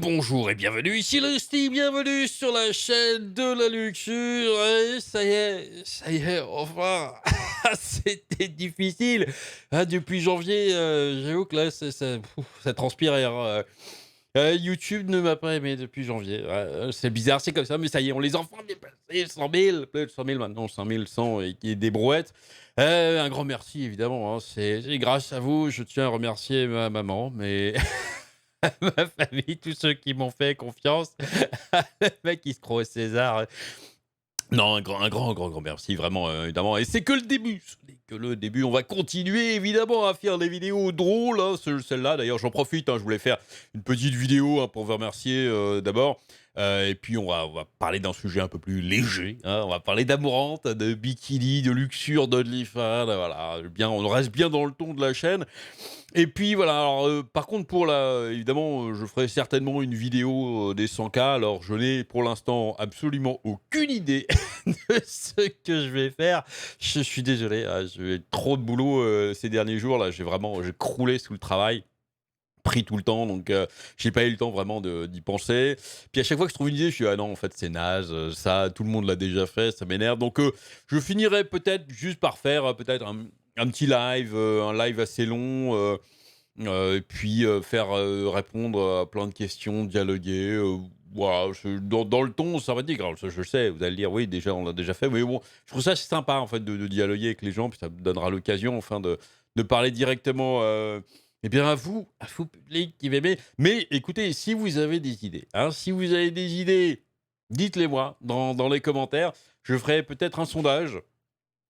Bonjour et bienvenue ici Rusty, bienvenue sur la chaîne de la luxure. Et ça y est, enfin, c'était difficile. Depuis janvier, j'avoue que là, ça transpirait, hein. YouTube ne m'a pas aimé depuis janvier. Ouais, c'est bizarre, c'est comme ça, mais ça y est, on les a enfin dépassé. 100 000, plus de 100 000 maintenant, 5 100 et qui est des brouettes. Un grand merci, évidemment, hein, c'est grâce à vous. Je tiens à remercier ma maman, mais ma famille, tous ceux qui m'ont fait confiance. Le mec, il se croit au César. Non, un grand merci, vraiment, évidemment. Et c'est que le début. Ce n'est que le début. On va continuer, évidemment, à faire des vidéos drôles, hein. Celle-là, d'ailleurs, j'en profite, hein, je voulais faire une petite vidéo, hein, pour vous remercier, d'abord. Et puis, on va parler d'un sujet un peu plus léger, hein. On va parler d'amourante, de bikini, de luxure, d'OnlyFans. Voilà, bien, on reste bien dans le ton de la chaîne. Et puis voilà, alors, par contre pour la évidemment, je ferai certainement une vidéo, des 100 K. Alors je n'ai pour l'instant absolument aucune idée de ce que je vais faire. Je suis désolé, j'ai trop de boulot, ces derniers jours là. J'ai croulé sous le travail, pris tout le temps donc j'ai pas eu le temps vraiment d'y penser. Puis à chaque fois que je trouve une idée, je suis: «Ah non, en fait, c'est naze, ça tout le monde l'a déjà fait, ça m'énerve». Donc je finirai peut-être juste par faire, peut-être un petit live, un live assez long, et puis, faire, répondre à plein de questions, dialoguer, voilà, dans le ton sympathique. Alors ça, je le sais, vous allez dire: «Oui, déjà, on l'a déjà fait», mais bon, je trouve ça sympa, en fait, de dialoguer avec les gens, puis ça me donnera l'occasion, enfin, de parler directement, eh bien, à vous public qui m'aimez. Mais écoutez, si vous avez des idées, hein, si vous avez des idées, dites-les moi dans les commentaires. Je ferai peut-être un sondage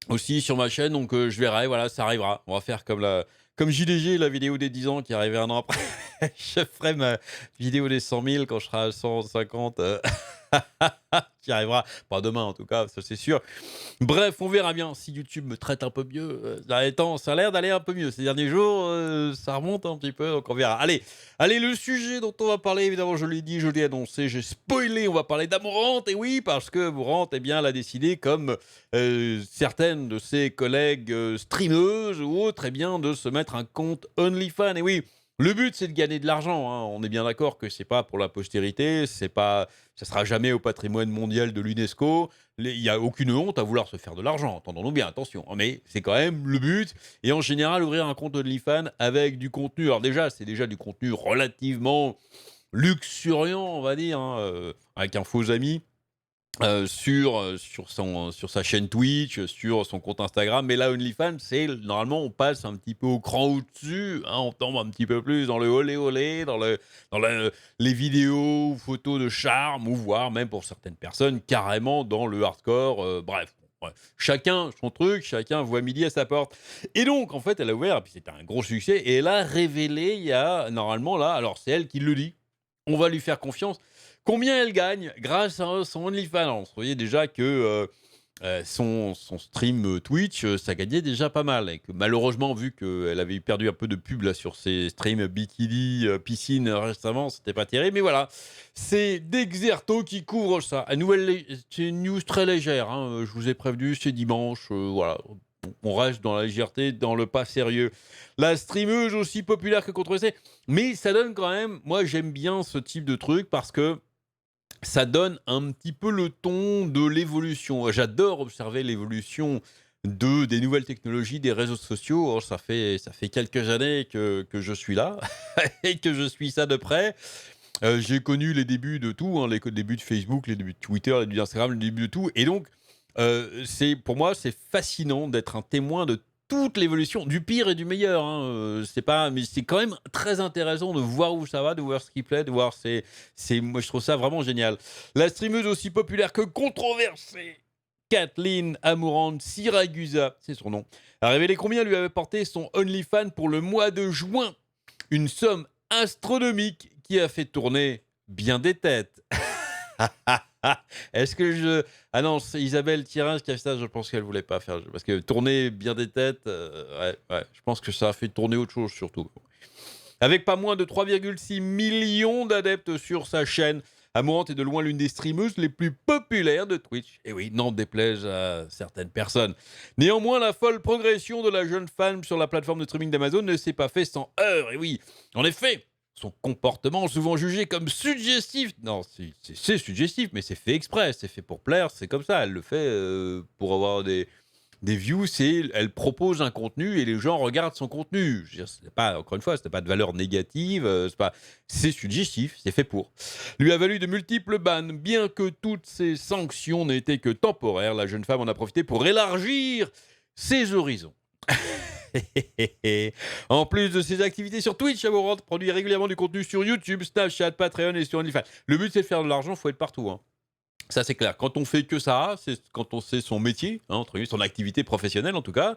aussi sur ma chaîne, donc je verrai, voilà, ça arrivera. On va faire comme JDG, la vidéo des 10 ans qui est arrivée 1 an après. Je ferai ma vidéo des 100 000 quand je serai à 150, qui arrivera pas demain en tout cas, ça c'est sûr. Bref, on verra bien si YouTube me traite un peu mieux, derniers temps, ça a l'air d'aller un peu mieux. Ces derniers jours, ça remonte un petit peu, donc on verra. Allez, le sujet dont on va parler, évidemment, je l'ai dit, je l'ai annoncé, j'ai spoilé, on va parler d'Amouranth. Et oui, parce que Mourante, eh bien, elle a décidé, comme certaines de ses collègues streameuses ou autres, eh bien, de se mettre un compte OnlyFans. Et oui, le but, c'est de gagner de l'argent, hein. On est bien d'accord que c'est pas pour la postérité, c'est pas, ça sera jamais au patrimoine mondial de l'UNESCO. Il n'y a aucune honte à vouloir se faire de l'argent, entendons-nous bien, attention, hein, mais c'est quand même le but. Et en général, ouvrir un compte OnlyFans avec du contenu, alors déjà, c'est déjà du contenu relativement luxuriant, on va dire, hein, avec un faux ami, sur sa chaîne Twitch, sur son compte Instagram. Mais là, OnlyFans, normalement, on passe un petit peu au cran au-dessus, hein, on tombe un petit peu plus dans le olé olé, dans les vidéos ou photos de charme, ou voire même pour certaines personnes, carrément dans le hardcore, bref. Ouais. Chacun son truc, chacun voit midi à sa porte. Et donc, en fait, elle a ouvert, et puis c'était un gros succès, et elle a révélé, il y a normalement là, alors c'est elle qui le dit, on va lui faire confiance. Combien elle gagne grâce à son OnlyFans? Vous voyez déjà que son stream Twitch, ça gagnait déjà pas mal. Et que malheureusement, vu qu'elle avait perdu un peu de pub là, sur ses streams bikini, piscine récemment, c'était pas terrible. Mais voilà, c'est Dexerto qui couvre ça. C'est une news très légère, hein, je vous ai prévenu, c'est dimanche. Voilà, on reste dans la légèreté, dans le pas sérieux. La streameuse aussi populaire que controversée. Mais ça donne quand même, moi j'aime bien ce type de truc parce que ça donne un petit peu le ton de l'évolution. J'adore observer l'évolution des nouvelles technologies, des réseaux sociaux. Oh, ça fait quelques années que je suis là et que je suis ça de près. J'ai connu les débuts de tout, hein, les débuts de Facebook, les débuts de Twitter, les débuts d'Instagram, les débuts de tout. Et donc, pour moi, c'est fascinant d'être un témoin de toute l'évolution, du pire et du meilleur, hein. C'est pas, mais c'est quand même très intéressant de voir où ça va, de voir ce qui plaît, de voir. Moi, je trouve ça vraiment génial. La streameuse aussi populaire que controversée, Kathleen Amourand Siragusa, c'est son nom, a révélé combien lui avait porté son OnlyFans pour le mois de juin. Une somme astronomique qui a fait tourner bien des têtes. Est-ce que je... Ah non, c'est Isabelle Thierrin qui a fait ça, je pense qu'elle voulait pas faire. Parce que tourner bien des têtes, ouais, je pense que ça a fait tourner autre chose surtout. Avec pas moins de 3,6 millions d'adeptes sur sa chaîne, Amourante est de loin l'une des streameuses les plus populaires de Twitch. Et oui, n'en déplaise à certaines personnes. Néanmoins, la folle progression de la jeune femme sur la plateforme de streaming d'Amazon ne s'est pas fait sans heurts. Et oui, en effet, son comportement, souvent jugé comme suggestif. Non, c'est suggestif, mais c'est fait exprès, c'est fait pour plaire, c'est comme ça. Elle le fait pour avoir des views, elle propose un contenu et les gens regardent son contenu. Je veux dire, encore une fois, ce n'est pas de valeur négative, c'est suggestif, c'est fait pour. Lui a valu de multiples bans, bien que toutes ces sanctions n'aient été que temporaires. La jeune femme en a profité pour élargir ses horizons. En plus de ses activités sur Twitch, Amouranth produit régulièrement du contenu sur YouTube, Snapchat, Patreon et sur OnlyFans. Le but, c'est de faire de l'argent, il faut être partout. Hein. Ça, c'est clair. Quand on fait que ça, c'est quand on sait son métier, hein, entre guillemets, son activité professionnelle en tout cas,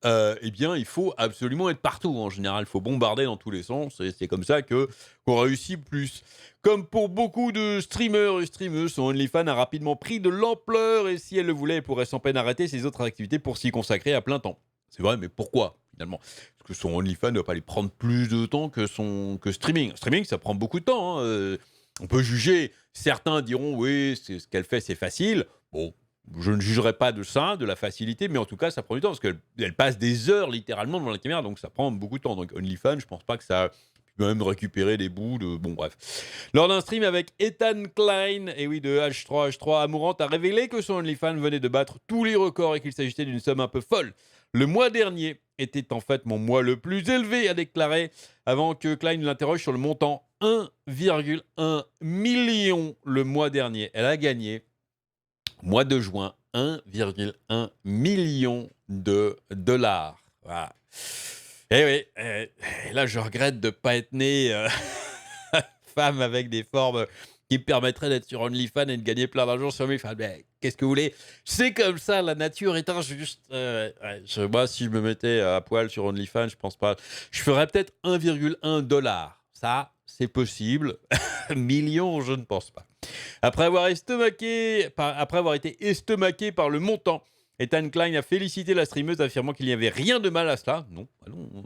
eh bien, il faut absolument être partout. En général, il faut bombarder dans tous les sens. Et c'est comme ça qu'on réussit plus. Comme pour beaucoup de streamers et streameuses, son OnlyFans a rapidement pris de l'ampleur. Et si elle le voulait, elle pourrait sans peine arrêter ses autres activités pour s'y consacrer à plein temps. C'est vrai, mais pourquoi finalement? Parce que son OnlyFans ne doit pas lui prendre plus de temps que streaming. Streaming, ça prend beaucoup de temps. Hein. On peut juger. Certains diront, oui, ce qu'elle fait, c'est facile. Bon, je ne jugerai pas de ça, de la facilité, mais en tout cas, ça prend du temps parce qu'elle passe des heures littéralement devant la caméra, donc ça prend beaucoup de temps. Donc OnlyFans, je pense pas que ça peut même récupérer des bouts de... Bon, bref. Lors d'un stream avec Ethan Klein, et oui, de H3H3, Amouranth a révélé que son OnlyFans venait de battre tous les records et qu'il s'agissait d'une somme un peu folle. Le mois dernier était en fait mon mois le plus élevé, a déclaré, avant que Klein l'interroge sur le montant. 1,1 million le mois dernier. Elle a gagné, mois de juin, 1,1 million de dollars. Voilà. Et oui, et là je regrette de ne pas être né femme avec des formes qui me permettraient d'être sur OnlyFans et de gagner plein d'argent sur OnlyFans. Mais qu'est-ce que vous voulez? C'est comme ça, la nature est injuste. Moi, si je me mettais à poil sur OnlyFans, je pense pas. Je ferais peut-être 1,1 dollar. Ça, c'est possible. Millions, je ne pense pas. Après avoir été estomaqué par le montant, Ethan Klein a félicité la streameuse affirmant qu'il n'y avait rien de mal à cela. Non, non.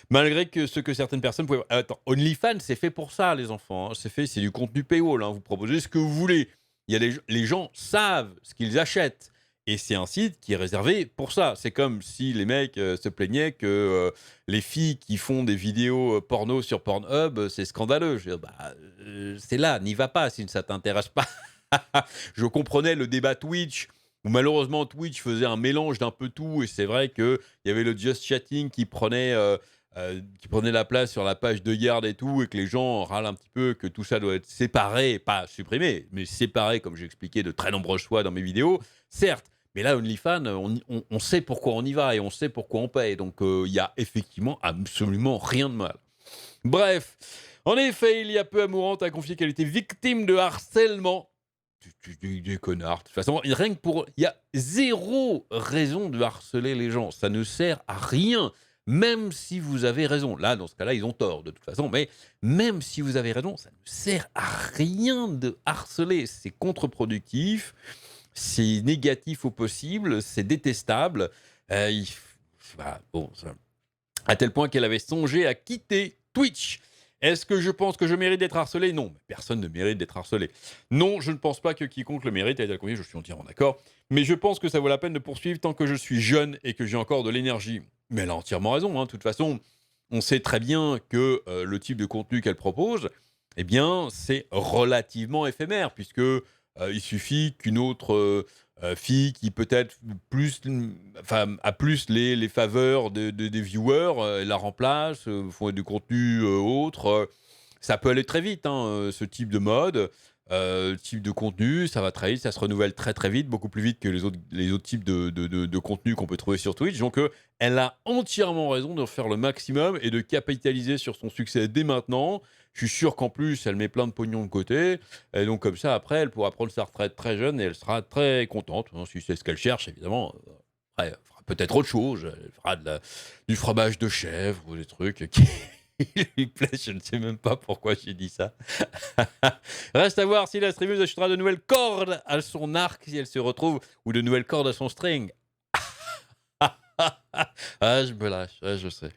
Malgré ce que certaines personnes pouvaient... Attends, OnlyFans, c'est fait pour ça, les enfants. Hein. C'est du contenu paywall. Hein. Vous proposez ce que vous voulez. Les gens savent ce qu'ils achètent. Et c'est un site qui est réservé pour ça. C'est comme si les mecs se plaignaient que les filles qui font des vidéos porno sur Pornhub, c'est scandaleux. Je veux dire, c'est là, n'y va pas si ça ne t'intéresse pas. Je comprenais le débat Twitch, où malheureusement Twitch faisait un mélange d'un peu tout. Et c'est vrai qu'il y avait le Just Chatting qui prenait la place sur la page de garde et tout, et que les gens râlent un petit peu que tout ça doit être séparé, pas supprimé, mais séparé, comme j'ai expliqué de très nombreuses fois dans mes vidéos. Certes, mais là, OnlyFans, on sait pourquoi on y va et on sait pourquoi on paye. Donc, il y a effectivement absolument rien de mal. Bref, en effet, il y a peu, Amouranth a confié qu'elle était victime de harcèlement. Des connards. De toute façon, rien que pour... Il y a zéro raison de harceler les gens. Ça ne sert à rien. Même si vous avez raison. Là, dans ce cas-là, ils ont tort, de toute façon. Mais même si vous avez raison, ça ne sert à rien de harceler. C'est contre-productif. C'est négatif au possible, c'est détestable. Voilà, à tel point qu'elle avait songé à quitter Twitch. Est-ce que je pense que je mérite d'être harcelé? Non, personne ne mérite d'être harcelé. Non, je ne pense pas que quiconque le mérite. Je suis entièrement d'accord. Mais je pense que ça vaut la peine de poursuivre tant que je suis jeune et que j'ai encore de l'énergie. Mais elle a entièrement raison. Hein. De toute façon, on sait très bien que le type de contenu qu'elle propose, eh bien, c'est relativement éphémère, puisque il suffit qu'une autre fille qui peut-être a plus les faveurs des viewers, la remplace, font du contenu autre. Ça peut aller très vite, hein, ce type de mode, type de contenu, ça va très vite, ça se renouvelle très très vite, beaucoup plus vite que les autres types de contenus qu'on peut trouver sur Twitch. Donc elle a entièrement raison de faire le maximum et de capitaliser sur son succès dès maintenant. Je suis sûr qu'en plus, elle met plein de pognon de côté. Et donc, comme ça, après, elle pourra prendre sa retraite très jeune et elle sera très contente. Hein, si c'est ce qu'elle cherche, évidemment. Après, elle fera peut-être autre chose. Elle fera du fromage de chèvre ou des trucs qui lui plaisent. Je ne sais même pas pourquoi j'ai dit ça. Reste à voir si la streameuse achètera de nouvelles cordes à son arc, si elle se retrouve, ou de nouvelles cordes à son string. Ah, je me lâche, je sais.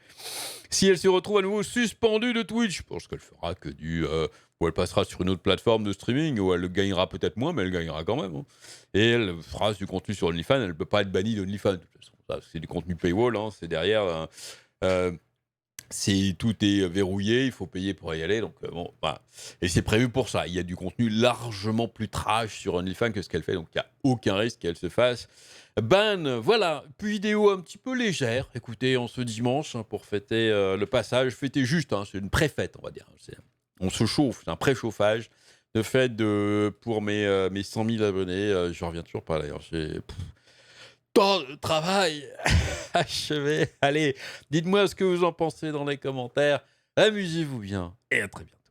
Si elle se retrouve à nouveau suspendue de Twitch, je pense qu'elle fera que ou elle passera sur une autre plateforme de streaming, où elle gagnera peut-être moins, mais elle gagnera quand même. Hein. Et elle fera du contenu sur OnlyFans, elle ne peut pas être bannie d'OnlyFans. De toute façon, ça, c'est du contenu paywall, hein, c'est derrière. Tout est verrouillé, il faut payer pour y aller, donc bon, voilà. Et c'est prévu pour ça. Il y a du contenu largement plus trash sur OnlyFans que ce qu'elle fait, donc il y a aucun risque qu'elle se fasse ban. Voilà, puis vidéo un petit peu légère, écoutez, en ce dimanche, hein, pour fêter le passage. Fêter juste, hein, c'est une pré-fête, on va dire. On se chauffe, c'est un préchauffage de fête pour mes 100 000 abonnés. Je reviens toujours pas, d'ailleurs. J'ai tant de travail achevé. Allez, dites-moi ce que vous en pensez dans les commentaires. Amusez-vous bien et à très bientôt.